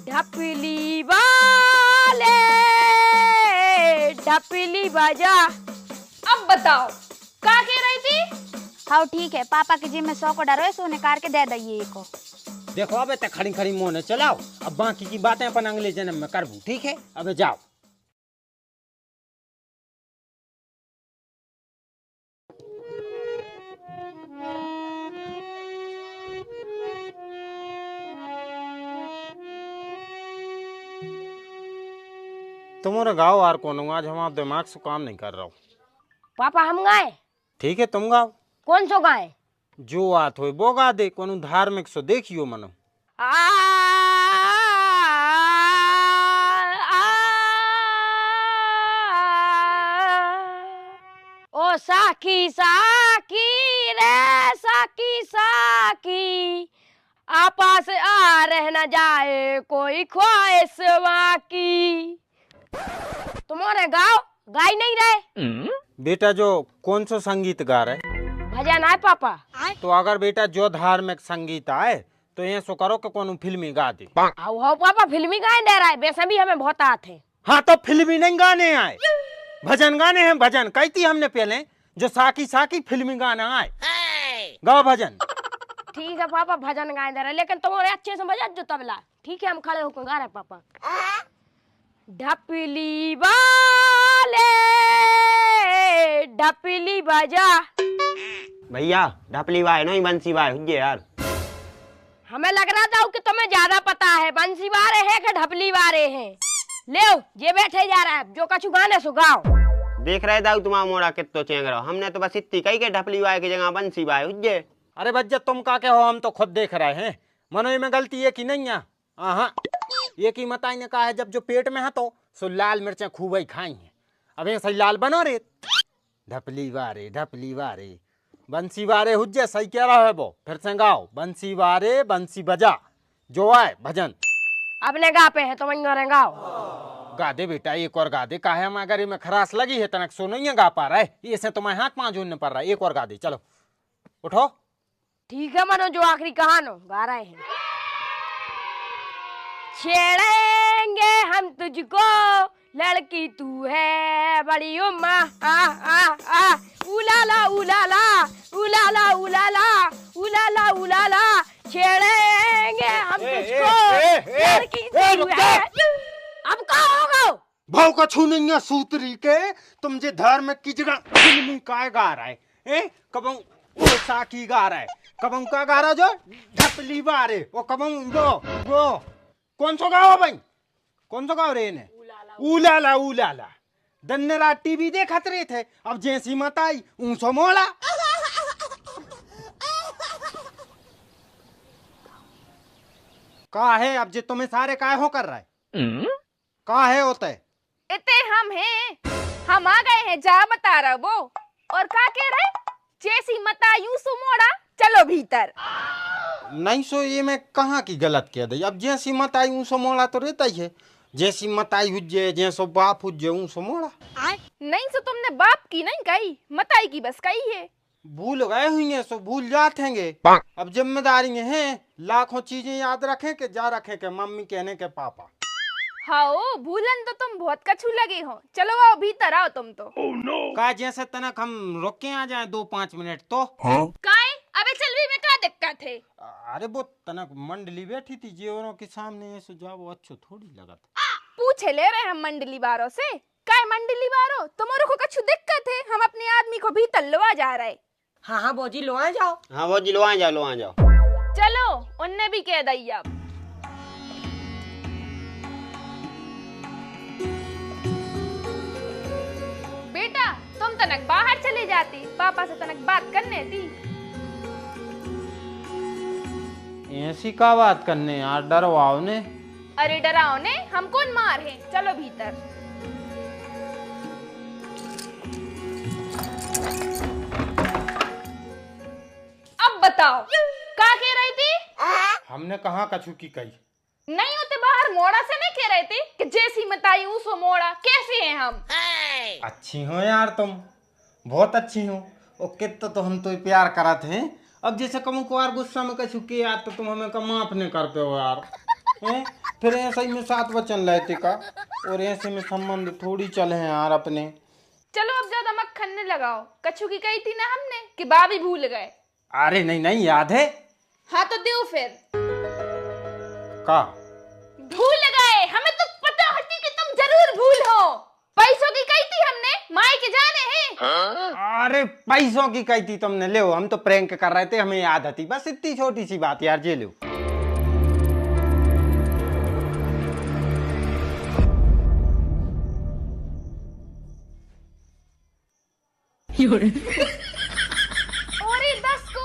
ढपली वाले ढपली बजा। अब बताओ क्या कह रही थी? हाँ ठीक है, पापा के जिम में 100 को डरो, सोने कार के दे दइए को। देखो अब ते खड़ी खड़ी मोह ने चलाओ, अब बाकी की बातें अपन अगले जन्म में करबू, ठीक है? अब जाओ। तुम्हारा गाओ यार कौन हूँ, आज हमारा दिमाग से काम नहीं कर रहा हूँ। पापा हम गाए? ठीक है तुम गाओ। कौन सो गाए? जो आत हो वो गा दे, कौन धार्मिक सो देखियो मनो। ओ साकी साकी रे साकी साकी, आपा से आ रह न जाए कोई ख्वाहिश बाकी। तुम्हारे गाओ गाई नहीं रहे? बेटा जो कौन सा संगीत गा रहे? भजन है पापा। तो अगर बेटा जो धार्मिक संगीत आए तो ये सो करो कि कौन फिल्मी गा दे। आओ पापा फिल्मी गाए दे रहा है, वैसे भी हमें बहुत आते। हाँ तो फिल्मी नहीं गाने आए, भजन गाने हैं। भजन कहती हमने पहले, जो साकी साकी फिल्मी गाना आए गाओ भजन। ठीक है पापा भजन गाए दे रहा है, लेकिन तुम्हारे अच्छे से बजा जो तबला। ठीक है हम खड़े होकर गा रहे पापा। ढपली वाले ढपली बजा। भैया ढपली वाले नहीं बंसी वाले हुए यार। हमें लग रहा था कि तुम्हें ज्यादा पता है, बंसी वाले हैं कि ढपली वाले हैं। ले ये बैठे जा रहा है, जो कछु गाने सो गाओ। देख रहे दाऊ तुम्हारा मोड़ा कितो चेंग रहा, हमने तो बस इतनी कही के ढपली वाले की जगह बंसी वाले हुए। अरे बच्चा तुम का के हो, हम तो खुद देख रहे हैं। मनो में गलती है कि नहीं है? हाँ ये की मताई ने कहा है जब जो पेट में है तो सो लाल मिर्चें खूब ही खाई हैं। अब ये सही लाल बनो रे। ढपली वारे बंसी वारे हुज्जे सही कह रहा है वो। फिर से गाओ, बंसी वारे बंसी बजा जो आए भजन। अपने गा पे है तो वहीं गाओ। गा दे बेटा, एक और गा दे। काहे हम अगर में खरास लगी है तनक सो नहीं गा पा रहा है, इसे तुम्हें हाथ पांव जोड़ने पड़ रहा है। एक और गा दे, चलो उठो। ठीक है मनो, जो आखिरी कहानो गा रहे हैं। छेड़ेंगे हम तुझको लड़की तू है बड़ी उम्मा, उलाला उलाला उलाला उलाला उलाला उलाला, छेड़ेंगे हम तुझको लड़की तू है। अब कहाँ होगा? भाव का छू नहीं है सूतरी के, तुम जे धर्म की जगह फिल्मी काय गा रहा है? कबं वो साकी गा रहा है, कबं का गा रहा जो ढपली बारे, वो कबं वो कौन सा गाओ भाई, कौन सा गाओ रे ने? उलाला उलाला। दिन रात टीवी देखत रहे थे, अब जैसी मत आई ऊंसो मोड़ा। कहा है अब जे तुम्हें सारे काय हो कर रहा है? कहा है होता है? इतने हम हैं, हम आ गए हैं, जा बता रहा वो। और क्या कह रहे? जैसी मता यूं सो मोड़ा, चलो भीतर। नहीं सो ये मैं कहाँ की गलत कह दी? अब जैसी मत आई ऊंसो मोड़ा तो रहता ही है। जैसी मत आई हुज्जे, जैसो बाप हुज्जे ऊंसो मोड़ा। नहीं सो तुमने बाप की नहीं कही, मताई की बस कही है। भूल गए हुए सो भूल जाते हैं। अब जिम्मेदारी है, लाखों चीजें याद रखें के जा रखें के मम्मी कहने के पापा। हाँ भूलन तो तुम बहुत कछू लगे हो, चलो आओ भीतर आओ तुम तो। का जैसे तनक हम रोक के आ जाए 2-5 मिनट तो। काहे? अबे चलवी में क्या दिक्कत है? अरे वो तनक मंडली बैठी थी जेवरों के सामने, ऐसे जाओ वो अच्छो थोड़ी लगा था। पूछे ले रहे हम मंडली वालों से, काय मंडली वालों तुम्हारे को कछु दिक्कत है? हम अपने आदमी को भीतर लवा जा रहे। हाँ बोजी लो आ जाओ। हाँ वो जी लो आ जाओ। चलो उनने भी कह दी। अब बेटा तुम तनक बाहर चले जाती, पापा से तनक बात करने थी। ऐसी का बात करने यार, डरवाओ ने। अरे डराओ ने, हम कौन मार है? चलो भीतर। अब बताओ क्या कह रही थी? हमने कहाँ कछु की कही नहीं होते बाहर मोड़ा से नहीं कह रहे थे कि जैसी मताई ऊसो मोड़ा। कैसे हैं हम? अच्छी हो यार तुम, बहुत अच्छी हो। ओ कितना तो हम तो प्यार करते हैं। अब जैसे कम को यार गुस्सा में कछु किया तो तुम हमें का माफ नहीं करते हो यार। हैं? फिर ऐसा ही में 7 वचन लेते का, और ऐसे में संबंध थोड़ी चले हैं यार अपने। चलो अब ज्यादा मक्खन न लगाओ। कछु की कही थी ना हमने कि बाबी भूल गए। अरे नहीं नहीं, याद है। हाँ तो दो फिर। का भूल गए? हमें तो पता होती कि तुम जरूर भूल हो। पैसों की कही थी हमने, माई के जाने हैं। अरे पैसों की कही थी तुमने, ले हम तो प्रैंक कर रहे थे, हमें याद आती, बस इतनी छोटी सी बात यार, जे लो। और ये 10 को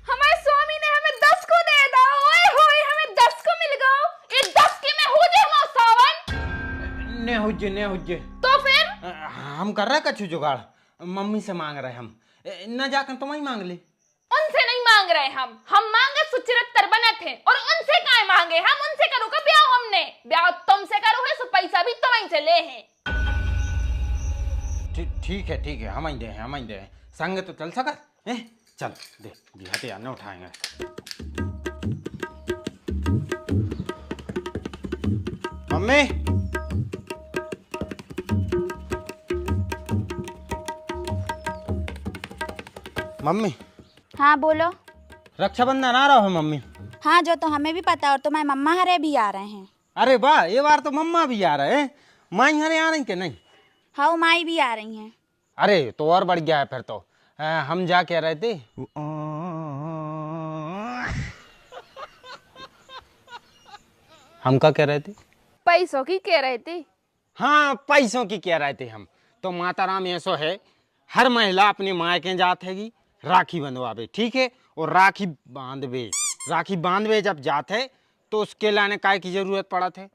हमारे स्वामी ने हमें 10 को दे दा। ओए होए, हमें 10 को मिल गओ। ये 10 के में हो जाए हमारा सावन। ने हुज्जे तो फिर हम कर रहे कछु जुगाड़, मम्मी से मांग रहे हम, न जाकर तुम ही मांग ले। उनसे नहीं मांग रहे हम मांगे सुचिरत्तर बने थे, और उनसे काहे मांगे? हम उनसे करो का ब्याह, हमने ब्याह तुमसे करो है, सो पैसा भी तुम्हीं से ले हैं। ठीक है, हम ही दे संग तो चल सका है। चल दे जी, हथियार न उठाएंगे। मम्मी, मम्मी हाँ बोलो। रक्षाबंधन आ रहा है मम्मी। हाँ जो तो हमें भी पता है, और तुम्हारे मम्मा हरे भी आ रहे हैं। अरे वाह, ये बार तो मम्मा भी आ रहे हैं, माई हरे आ रही के नहीं? हाँ माई भी आ रही हैं। अरे तो और बढ़ गया है फिर तो। हम जा कह रहे थे, हम क्या कह रहे थे? पैसों की कह रहे थे। हाँ पैसों की कह रहे थे हम। तो माता राम ऐसो है, हर महिला अपने मायके जात हैगी, राखी बंधवावे, ठीक है, और राखी बांधवे जब जात है तो उसके लाने काय की जरूरत पड़त है?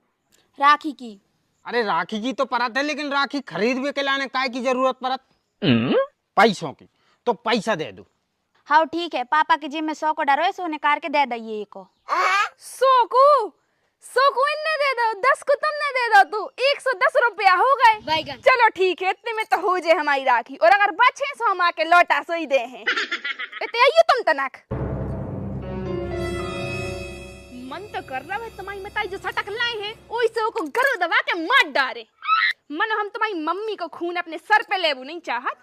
राखी की। अरे राखी की तो परत है, लेकिन राखी खरीदवे के लाने काय की जरूरत पड़त? पैसों की। तो पैसा दे दो। हाँ ठीक है, पापा की जेब में 100 को डरो, सो निकाल के दे दिए को। 100 को इन्ने दे दो, 10 को तुमने दे दो। तू 110 रुपया हो गए। चलो ठीक है, इतने में तो हो जाए हमारी राखी, और अगर बचे सो हम आके लौटा सो ही दे हैं। इतने आइयो तुम तनक। मन तो कर रहा है तुम्हारी मताई जो सटक लाए हैं, ओइसे को गरु दबा के मार डाले। मन हम तुम्हारी मम्मी को खून अपने सर पे लेबू नहीं चाहत।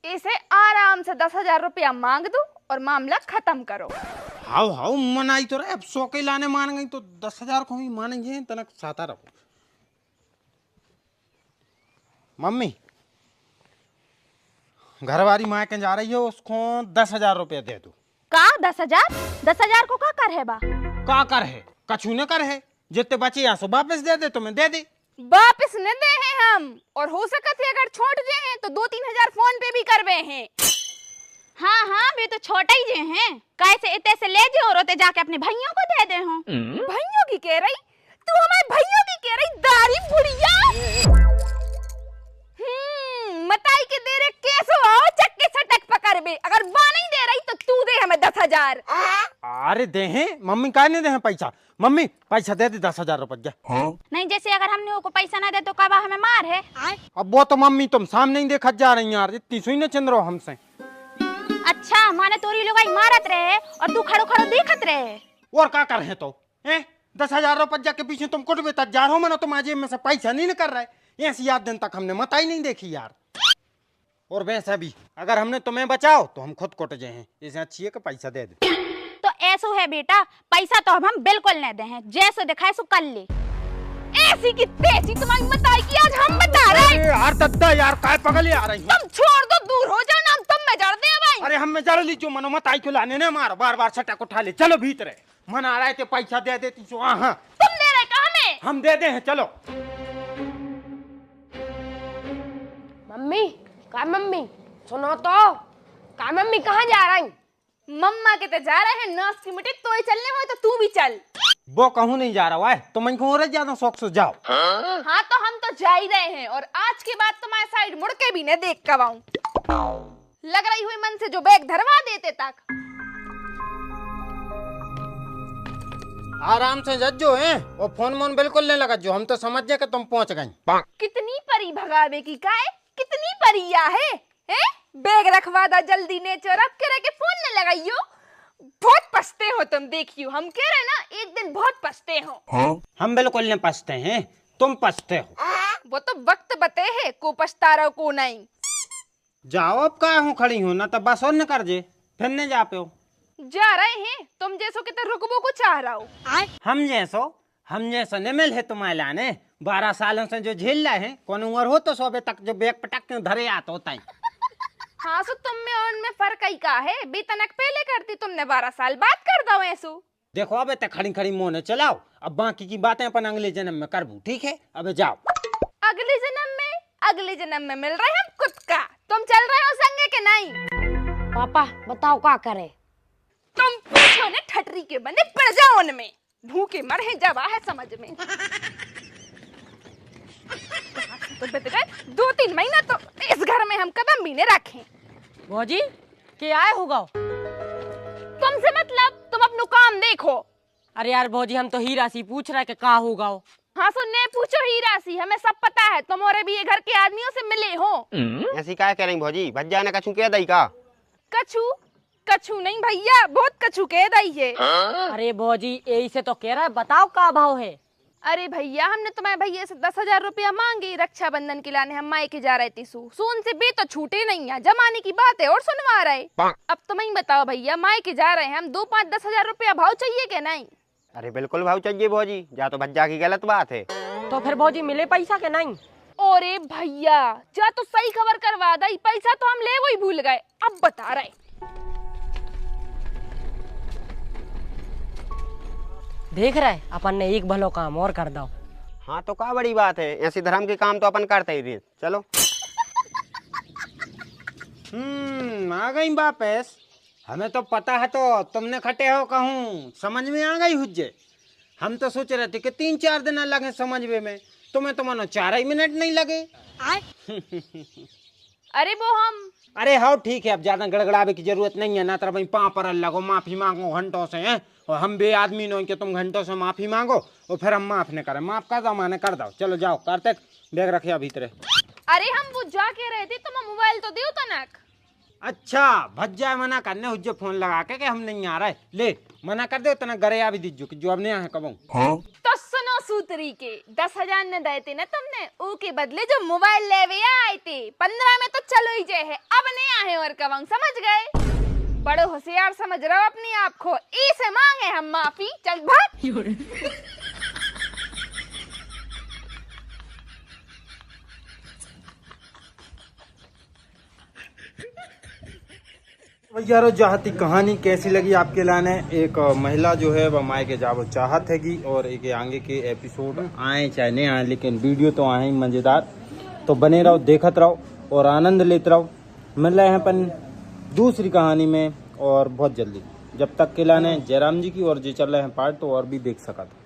इसे आराम से 10,000 रुपया मांग दो और मामला खत्म करो। हाउ मनाई तो रहे, अब 100 के लाने मान गई तो 10,000 को ही मानेंगे, तनक साता रहो। मम्मी घरवारी माँ के जा रही हो, उसको 10,000 रुपया दे दो। का 10,000 को का कर है बा? का कर है? कछु न कर है, जितने बचे यहाँ से वापस दे दे, तुम्हें दे दे। वापस न दे हैं हम, और हो सकत है अगर छोड़ जे हैं तो 2-3 हजार फोन पे भी करवे हैं। हाँ वे तो छोटा ही जे हैं, कैसे इतने से ले जो और उते जाके अपने भाइयों को दे दे हो। भाइयों की कह रही? तू हमारे भाइयों की कह रही? दारी बुढ़िया। मताई के दे रे कैसो आओ चक्के सटक पकड़ बे। अगर बा नहीं दे रही तो तू दे हमें 10,000। अरे दे हैं मम्मी, का नहीं दे हैं पैसा? मम्मी पैसा दे दे 10,000 रुपया। नहीं जैसे अगर हमने वो को पैसा ना दे तो कब हमें मार है। अब वो तो मम्मी तुम सामने ही देखत जा रही यार, इतनी सुई न चंद्रो हमसे। अच्छा माने तोरी लोग मारत रहे और तू खड़ो खड़ो देखत रहे। और क्या कर रहे तो? 10,000 रुपया के पीछे तुम कुछ भी तजार हो, मनो तुम जेब में से पैसा नहीं न कर रहे। ऐसी याद दिन तक हमने मत ही नहीं देखी यार। और वैसे भी अगर हमने तुम्हें बचाओ तो हम खुद कुट जाए हैं, इसे अच्छी है कि पैसा दे दे। तो ऐसो है बेटा, पैसा तो हम बिल्कुल नहीं दे हैं, जैसे दिखाए सो कर ले। ऐसी की तेजी तुम्हारी मताई की आज हम बता रहे हैं। यार दद्दा यार, काय पगल आ रही है? तुम छोड़ दो, दूर हो जाओ ना, तुम में जड़ दे भाई। अरे हम में जड़ ली जो मनो मताई को लाने ने मारो, बार बार छटक उठा ले। चलो भीतर मन आ रहा है, पैसा दे देती सो। हाँ तुम दे रहे कहाँ में? हम दे दे हैं, चलो। मम्मी का मम्मी सुनो तो, का मम्मी कहाँ जा रही? मम्मा के तो जा रहे हैं नर्स की मिट्टी, तो ही चलने हो तो तू भी चल। वो कहूँ नहीं जा रहा है, तुम इनको और ज्यादा शौक से जाओ। हाँ तो हम तो जा ही रहे हैं, और आज के बाद तुम्हारे साइड मुड़ के भी न देख कवाऊं। लग रही हुई मन से जो बैग धरवा देते तक। आराम से जज्जो है, और फोन मोन बिल्कुल नहीं लगा जो, हम तो समझ गए कि तुम पहुंच गई। कितनी परी भगावे की काय, कितनी परिया है? बैग रखवा दा जल्दी ने, चोरक के फोन न लगाइयो। बहुत पछते हो तुम, देखियो हम कह रहे ना एक दिन बहुत पछते हो। हम बिल्कुल नहीं पछते हैं, तुम पछते हो। वो तो वक्त बते है को पछता रहो को नहीं। जाओ अब कहा हूँ खड़ी हूँ ना, तो बस और न कर जे, फिर न जा पे हो। जा रहे हैं तुम जैसो कि तो रुकबो को चाह रहा हो। हम जैसो न मिल है तुम्हारे लाने। 12 सालों से जो झेल रहे हैं, कौन उम्र हो तो 100 तक जो बैग पटक के धरे आता होता है। हाँ सो तुम में और उनमें फर्क ही का है, बेतनक पहले करती तुमने 12 साल बाद कर दो ऐसो। देखो अब तक खड़ी खड़ी मोने चलाओ, अब बाकी की बातें अपन अगले जन्म में करबू, ठीक है? अब जाओ। अगले जन्म में मिल रहे हम खुद का, तुम चल रहे हो संगे के नहीं? पापा बताओ क्या करे। तुम पूछो ने ठटरी के बने पड़ जाओ उनमें, भूखे मरे जवा है समझ में। तो बीत गए 2-3 महीना तो इस घर में हम कदम भी नहीं रखे। भौजी क्या आए होगा? तुमसे मतलब, तुम अपना काम देखो। अरे यार भौजी हम तो हीरा सी पूछ रहे कि कहाँ होगा। हाँ सुनने पूछो हीरा सी, हमें सब पता है, तुम और भी ये घर के आदमियों से मिले हो। ऐसी क्या कह रही भौजी, भज्जा ने कछु कह दई का? कछु नहीं भैया, बहुत कछु कह दई है। अरे भौजी यही से तो कह रहा है, बताओ क्या भाव है। अरे भैया हमने तुम्हारे भैया से 10,000 रुपया मांगे रक्षाबंधन के लाने, हम मायके जा रहे थे। सोन से भी तो छूटे नहीं है, जमाने की बात है और सुनवा रहे। अब तुम ही बताओ भैया, मायके जा रहे हैं हम, 2-5-10,000 रुपया भाव चाहिए क्या नहीं? अरे बिल्कुल भाव चाहिए भौजी, जा तो भज्जा की गलत बात है। तो फिर भौजी मिले पैसा के नहीं? अरे भैया जा तो सही खबर करवा दई, पैसा तो हम ले वो ही भूल गए, अब बता रहे। देख रहे अपन ने एक भलो काम और कर दो। हाँ तो क्या बड़ी बात है, ऐसे धर्म के काम तो अपन करते ही थे। चलो। आ गई वापस। हमें तो पता है, तो तुमने खटे हो कहूँ समझ में आ गई हुज्जे। हम तो सोच रहे थे कि 3-4 दिन लगे समझने में, तुम्हें तो मानो 4 ही मिनट नहीं लगे। अरे वो हम, अरे हाँ ठीक है, अब ज्यादा गड़गड़ावे की जरूरत नहीं है ना, तरह भाई पाँव पर लगो, माफी मांगो घंटों से हैं, और हम बे आदमी नो कि तुम घंटों से माफी मांगो और फिर हम माफ नहीं करें। माफ कर दो, माने कर दो। चलो जाओ, कार्तिक बैग रखे भीतर। अरे हम वो जाके रहे थे, तुम मोबाइल तो दियो तनक। अच्छा भज्जा मना करने हुज्जे फोन लगा के हम नहीं आ रहे, ले मना कर दे, तना घरे आ भी दीजो कि जो अब नहीं आए कबू। तो सुनो सूत्री के, 10,000 न देते थे ना तुमने, ओ के बदले जो मोबाइल ले आए थे 15 में तो चलो ही जे है, अब नहीं आए और कबंग, समझ गए? बड़ो होशियार समझ रहे हो अपने आप को, इसे मांगे हम माफी, चल भाग। यारो चाहती कहानी कैसी लगी आपके लाने? एक महिला जो है वह मायके जावो चाहत हैगी, और एक आगे के एपिसोड आए चाहे नहीं आए, लेकिन वीडियो तो आए ही मजेदार। तो बने रहो, देखते रहो और आनंद लेते रहो। मिल रहे हैं अपन दूसरी कहानी में और बहुत जल्दी। जब तक के लाने जयराम जी की, और जो चल रहे हैं पार्ट तो और भी देख सका था।